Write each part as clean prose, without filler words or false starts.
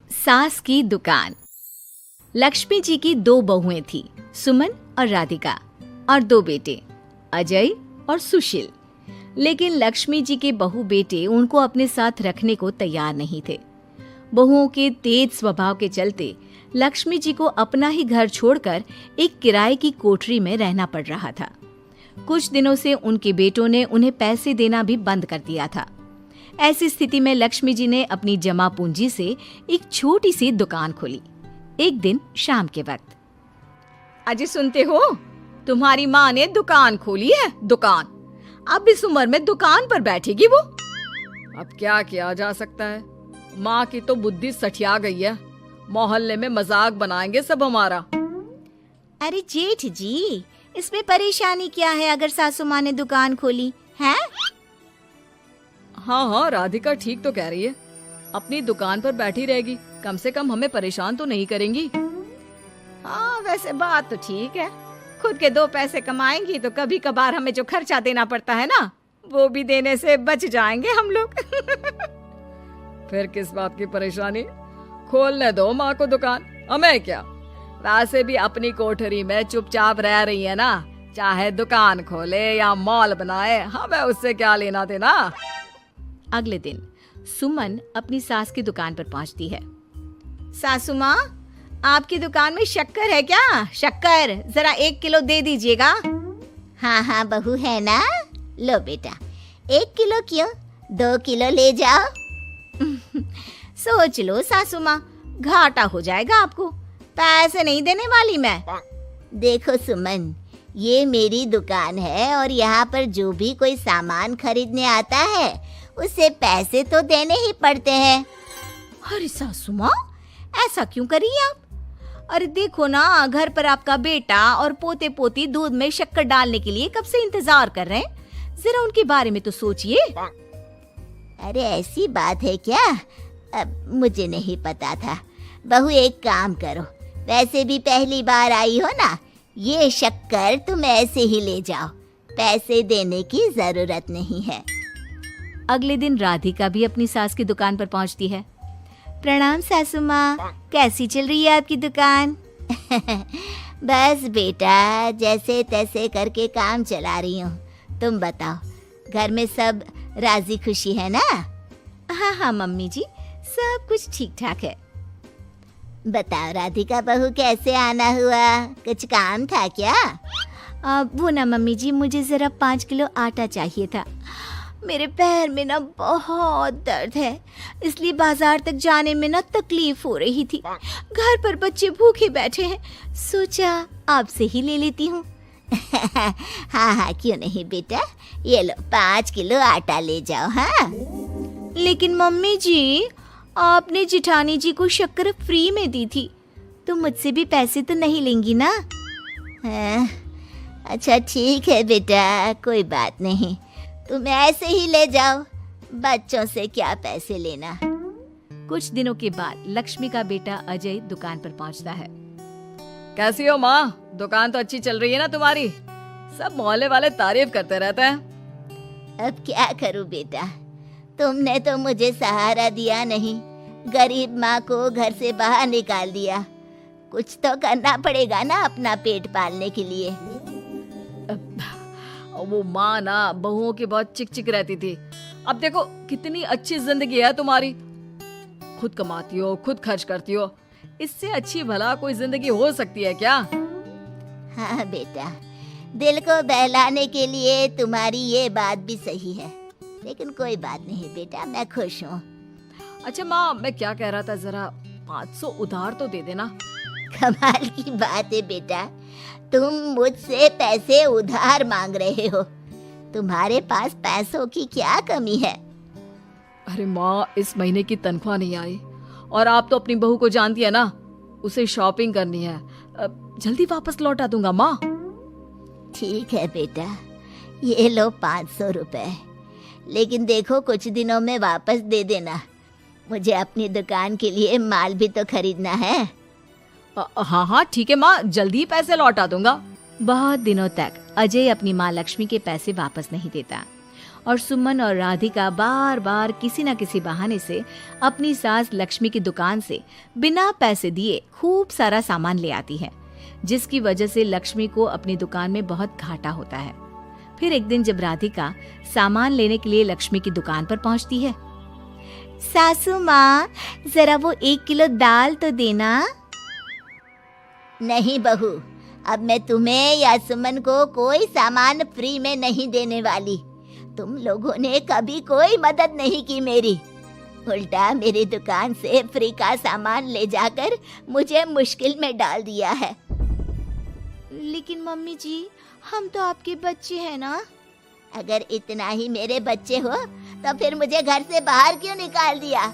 सास की दुकान। लक्ष्मी जी की दो बहुएं थी, सुमन और राधिका, और दो बेटे, अजय और सुशील। लेकिन लक्ष्मी जी के बहू बेटे उनको अपने साथ रखने को तैयार नहीं थे। बहुओं के तेज स्वभाव के चलते लक्ष्मी जी को अपना ही घर छोड़कर एक किराए की कोठरी में रहना पड़ रहा था। कुछ दिनों से उनके बेटों ने उन्हें पैसे देना भी बंद कर दिया था। ऐसी स्थिति में लक्ष्मी जी ने अपनी जमा पूंजी से एक छोटी सी दुकान खोली। एक दिन शाम के वक्त, अजय सुनते हो, तुम्हारी माँ ने दुकान खोली है। दुकान अब इस उम्र में दुकान पर बैठेगी वो। अब क्या किया जा सकता है, माँ की तो बुद्धि सठिया गई है। मोहल्ले में मजाक बनाएंगे सब हमारा। अरे जेठ जी, इसमें परेशानी क्या है अगर सासू माँ ने दुकान खोली है? हाँ, राधिका ठीक तो कह रही है। अपनी दुकान पर बैठी रहेगी, कम से कम हमें परेशान तो नहीं करेंगी। हाँ, वैसे बात तो ठीक है। खुद के दो पैसे कमाएंगी तो कभी कभार हमें जो खर्चा देना पड़ता है ना, वो भी देने से बच जाएंगे हम लोग। फिर किस बात की परेशानी, खोलने दो माँ को दुकान, हमें क्या। वैसे भी अपनी कोठरी में चुपचाप रह रही है ना, चाहे दुकान खोले या मॉल बनाए, हमें उससे क्या लेना देना। अगले दिन सुमन अपनी सास की दुकान पर पहुंचती है। सासू माँ, आपकी दुकान में शक्कर है क्या? शक्कर जरा 1 किलो दे दीजिएगा। हाँ बहू है ना, लो बेटा, 1 किलो क्यों, 2 किलो ले जाओ। सोच लो सासू माँ, घाटा हो जाएगा आपको, पैसे नहीं देने वाली मैं। देखो सुमन, ये मेरी दुकान है और यहाँ पर जो भी कोई सामान खरीदने आता है उसे पैसे तो देने ही पड़ते हैं। अरे सासू माँ, ऐसा क्यों करी आप? अरे देखो ना, घर पर आपका बेटा और पोते पोती दूध में शक्कर डालने के लिए कब से इंतजार कर रहे हैं, जरा उनके बारे में तो सोचिए। अरे ऐसी बात है क्या? अब मुझे नहीं पता था। बहू एक काम करो, वैसे भी पहली बार आई हो ना, ये शक्कर तुम ऐसे ही ले जाओ, पैसे देने की जरूरत नहीं है। अगले दिन राधिका भी अपनी सास की दुकान पर पहुंचती है। प्रणाम सासू माँ, कैसी चल रही है आपकी दुकान? बस बेटा, जैसे तैसे करके काम चला रही हूँ। तुम बताओ, घर में सब राजी खुशी है ना? हाँ मम्मी जी, सब कुछ ठीक ठाक है। बताओ राधिका बहू, कैसे आना हुआ? कुछ काम था क्या? वो ना मम्मी जी, मुझे जरा 5 किलो आटा चाहिए था। मेरे पैर में ना बहुत दर्द है, इसलिए बाजार तक जाने में ना तकलीफ हो रही थी। घर पर बच्चे भूखे बैठे हैं, सोचा आपसे ही ले लेती हूँ। हाँ, क्यों नहीं बेटा, ये लो 5 किलो आटा ले जाओ। हाँ, लेकिन मम्मी जी, आपने जिठानी जी को शक्कर फ्री में दी थी, तो मुझसे भी पैसे तो नहीं लेंगी ना? अच्छा ठीक है बेटा, कोई बात नहीं, तुम ऐसे ही ले जाओ, बच्चों से क्या पैसे लेना। कुछ दिनों के बाद लक्ष्मी का बेटा अजय दुकान पर पहुंचता है। कैसी हो माँ, दुकान तो अच्छी चल रही है ना तुम्हारी, सब मोहल्ले वाले तारीफ करते रहते हैं। अब क्या करूं बेटा, तुमने तो मुझे सहारा दिया नहीं, गरीब माँ को घर से बाहर निकाल दिया। कुछ तो करना पड़ेगा ना अपना पेट पालने के लिए। वो माँ ना बहुओं की बहुत चिक चिक रहती थी। अब देखो कितनी अच्छी जिंदगी है तुम्हारी, खुद कमाती हो, खुद खर्च करती हो, इससे अच्छी भला कोई जिंदगी हो सकती है क्या? हाँ बेटा, दिल को बहलाने के लिए तुम्हारी ये बात भी सही है, लेकिन कोई बात नहीं बेटा, मैं खुश हूँ। अच्छा माँ, मैं क्या कह रहा था, जरा 500 उधार तो दे देना। कमाल की बात है बेटा, तुम मुझसे पैसे उधार मांग रहे हो, तुम्हारे पास पैसों की क्या कमी है? अरे माँ, इस महीने की तनख्वाह नहीं आई और आप तो अपनी बहू को जानती है ना, उसे शॉपिंग करनी है, जल्दी वापस लौटा दूंगा माँ। ठीक है बेटा, ये लो 500 रुपए, लेकिन देखो कुछ दिनों में वापस दे देना, मुझे अपनी दुकान के लिए माल भी तो खरीदना है। हाँ ठीक है माँ, जल्दी पैसे लौटा दूंगा। बहुत दिनों तक अजय अपनी माँ लक्ष्मी के पैसे वापस नहीं देता और सुमन और राधिका बार बार किसी न किसी बहाने से अपनी सास लक्ष्मी की दुकान से बिना पैसे दिए खूब सारा सामान ले आती है, जिसकी वजह से लक्ष्मी को अपनी दुकान में बहुत घाटा होता है। फिर एक दिन जब राधिका सामान लेने के लिए लक्ष्मी की दुकान पर पहुंचती है, सासू माँ, जरा वो 1 किलो दाल तो देना। नहीं बहू, अब मैं तुम्हें या सुमन को कोई सामान फ्री में नहीं देने वाली। तुम लोगों ने कभी कोई मदद नहीं की मेरी, उल्टा मेरी दुकान से फ्री का सामान ले जाकर मुझे मुश्किल में डाल दिया है। लेकिन मम्मी जी, हम तो आपके बच्चे हैं ना। अगर इतना ही मेरे बच्चे हो तो फिर मुझे घर से बाहर क्यों निकाल दिया?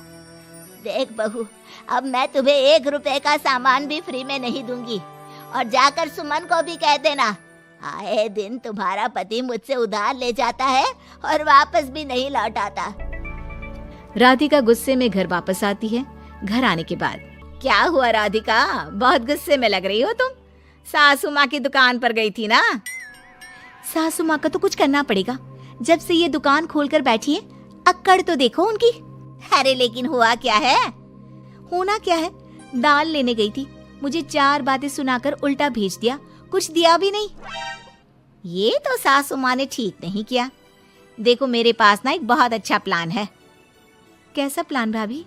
देख बहू, अब मैं तुम्हें 1 रुपए का सामान भी फ्री में नहीं दूंगी। और जाकर सुमन को भी कह देना, आए दिन तुम्हारा पति मुझसे उधार ले जाता है और वापस भी नहीं लौटाता। राधिका गुस्से में घर वापस आती है। घर आने के बाद, क्या हुआ राधिका, बहुत गुस्से में लग रही हो तुम? सासू माँ की दुकान पर गई थी ना? सासू माँ का तो कुछ करना पड़ेगा, जब से ये दुकान खोलकर बैठी है। अक्कड़ तो देखो उनकी। अरे लेकिन हुआ क्या है? होना क्या है, दाल लेने गई थी, मुझे 4 बातें सुनाकर उल्टा भेज दिया, कुछ दिया भी नहीं। ये तो सासू माँ ने ठीक नहीं किया। देखो मेरे पास ना एक बहुत अच्छा प्लान है। कैसा प्लान भाभी?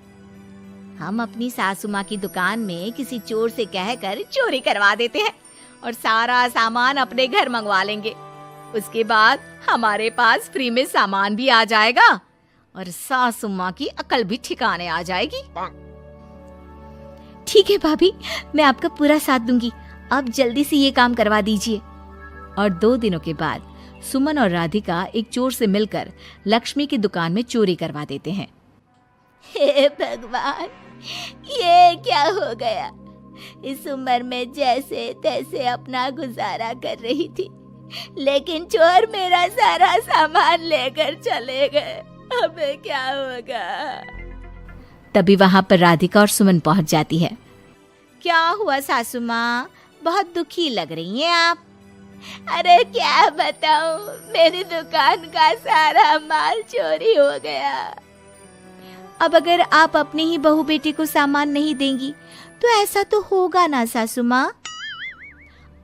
हम अपनी सासू माँ की दुकान में किसी चोर से कहकर चोरी करवा देते हैं और सारा सामान अपने घर मंगवा लेंगे। उसके बाद हमारे पास फ्री में सामान भी आ जाएगा और सासू माँ की अकल भी ठिकाने आ जाएगी। ठीक है भाभी, मैं आपका पूरा साथ दूंगी। अब जल्दी से ये काम करवा दीजिए। और 2 दिनों के बाद सुमन और राधिका एक चोर से मिलकर लक्ष्मी की दुकान में चोरी करवा देते हैं। हे भगवान, ये क्या हो गया? इस उम्र में जैसे तैसे अपना गुजारा कर रही थी, लेकिन चोर मेरा सारा सामान लेकर चले गए। अबे क्या होगा? तभी वहां पर राधिका और सुमन पहुंच जाती है। क्या हुआ सासू माँ, बहुत दुखी लग रही हैं आप। अरे क्या बताऊं, मेरी दुकान का सारा माल चोरी हो गया। अब अगर आप अपने ही बहू बेटे को सामान नहीं देंगी तो ऐसा तो होगा ना सासू माँ।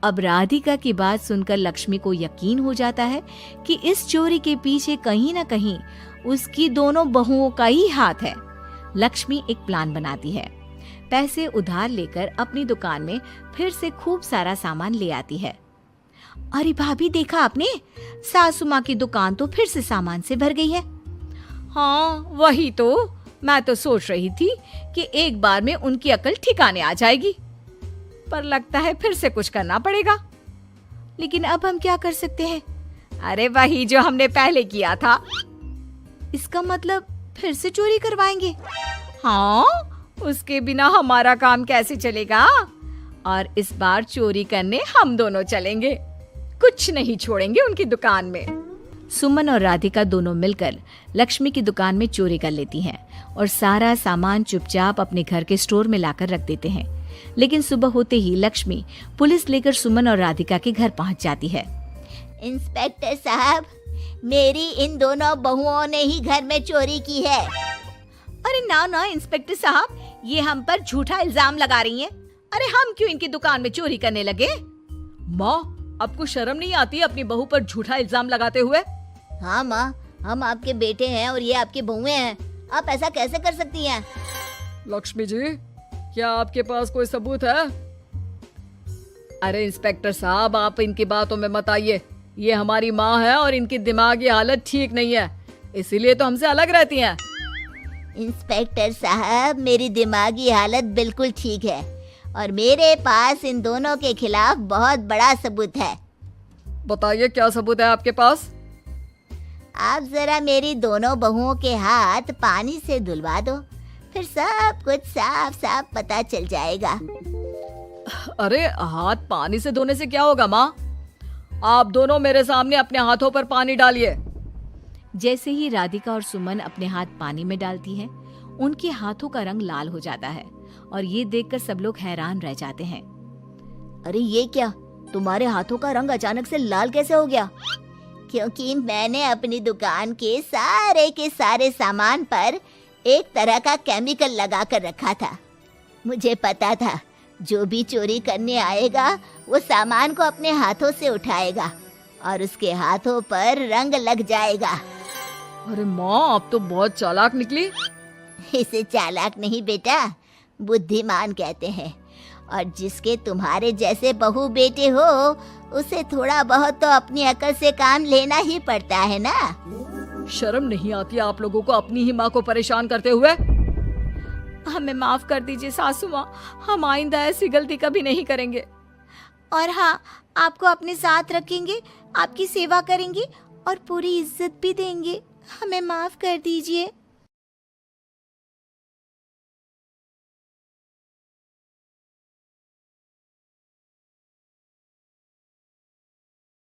अब राधिका की बात सुनकर लक्ष्मी को यकीन हो जाता है कि इस चोरी के पीछे कहीं न कहीं उसकी दोनों बहुओं का ही हाथ है। लक्ष्मी एक प्लान बनाती है। पैसे उधार लेकर अपनी दुकान में फिर से खूब सारा सामान ले आती है। अरे भाभी, देखा आपने, सासू माँ की दुकान तो फिर से सामान से भर गई है। हाँ, वही तो मैं तो सोच रही थी कि एक बार में उनकी अकल ठिकाने आ जाएगी, पर लगता है फिर से कुछ करना पड़ेगा। लेकिन अब हम क्या कर सकते हैं? अरे वही जो हमने पहले किया था। इसका मतलब फिर से चोरी करवाएंगे? हाँ, उसके बिना हमारा काम कैसे चलेगा? और इस बार चोरी करने हम दोनों चलेंगे, कुछ नहीं छोड़ेंगे उनकी दुकान में। सुमन और राधिका दोनों मिलकर लक्ष्मी की दुकान में चोरी कर लेती हैं और सारा सामान चुपचाप अपने घर के स्टोर में लाकर रख देते हैं। लेकिन सुबह होते ही लक्ष्मी पुलिस लेकर सुमन और राधिका के घर पहुंच जाती है। इंस्पेक्टर साहब, मेरी इन दोनों बहुओं ने ही घर में चोरी की है। अरे ना ना इंस्पेक्टर साहब, ये हम पर झूठा इल्जाम लगा रही हैं। अरे हम क्यों इनकी दुकान में चोरी करने लगे? माँ, आपको शर्म नहीं आती अपनी बहू पर झूठा इल्जाम लगाते हुए? हाँ माँ, हम आपके बेटे हैं और ये आपकी बहुएं हैं, आप ऐसा कैसे कर सकती हैं? लक्ष्मी जी, क्या आपके पास कोई सबूत है? अरे इंस्पेक्टर साहब, आप इनकी बातों में मत आइए। ये हमारी माँ है और इनकी दिमागी हालत ठीक नहीं है, इसीलिए तो हमसे अलग रहती हैं। इंस्पेक्टर साहब, मेरी दिमागी हालत बिल्कुल ठीक है और मेरे पास इन दोनों के खिलाफ बहुत बड़ा सबूत है। बताइए, क्या सबूत है आपके पास? आप जरा मेरी दोनों बहुओं के हाथ पानी से धुलवा दो, फिर सब कुछ साफ साफ पता चल जाएगा। अरे हाथ पानी से धोने से क्या होगा माँ? आप दोनों मेरे सामने अपने हाथों पर पानी डालिए। जैसे ही राधिका और सुमन अपने हाथ पानी में डालती हैं, उनके हाथों का रंग लाल हो जाता है और ये देखकर सब लोग हैरान रह जाते हैं। अरे ये क्या, तुम्हारे हाथों का रंग अचानक से लाल कैसे हो गया? क्योंकि मैंने अपनी दुकान के सारे सामान पर एक तरह का केमिकल लगा कर रखा था। मुझे पता था जो भी चोरी करने आएगा वो सामान को अपने हाथों से उठाएगा और उसके हाथों पर रंग लग जाएगा। अरे माँ, आप तो बहुत चालाक निकली। इसे चालाक नहीं बेटा, बुद्धिमान कहते हैं। और जिसके तुम्हारे जैसे बहू बेटे हो उसे थोड़ा बहुत तो अपनी अकल से काम लेना ही पड़ता है ना। शर्म नहीं आती आप लोगों को अपनी ही माँ को परेशान करते हुए? हमें माफ कर दीजिए सासू माँ, हम आइंदा ऐसी गलती कभी नहीं करेंगे। और हाँ, आपको अपने साथ रखेंगे, आपकी सेवा करेंगे और पूरी इज्जत भी देंगे। हमें माफ कर दीजिए।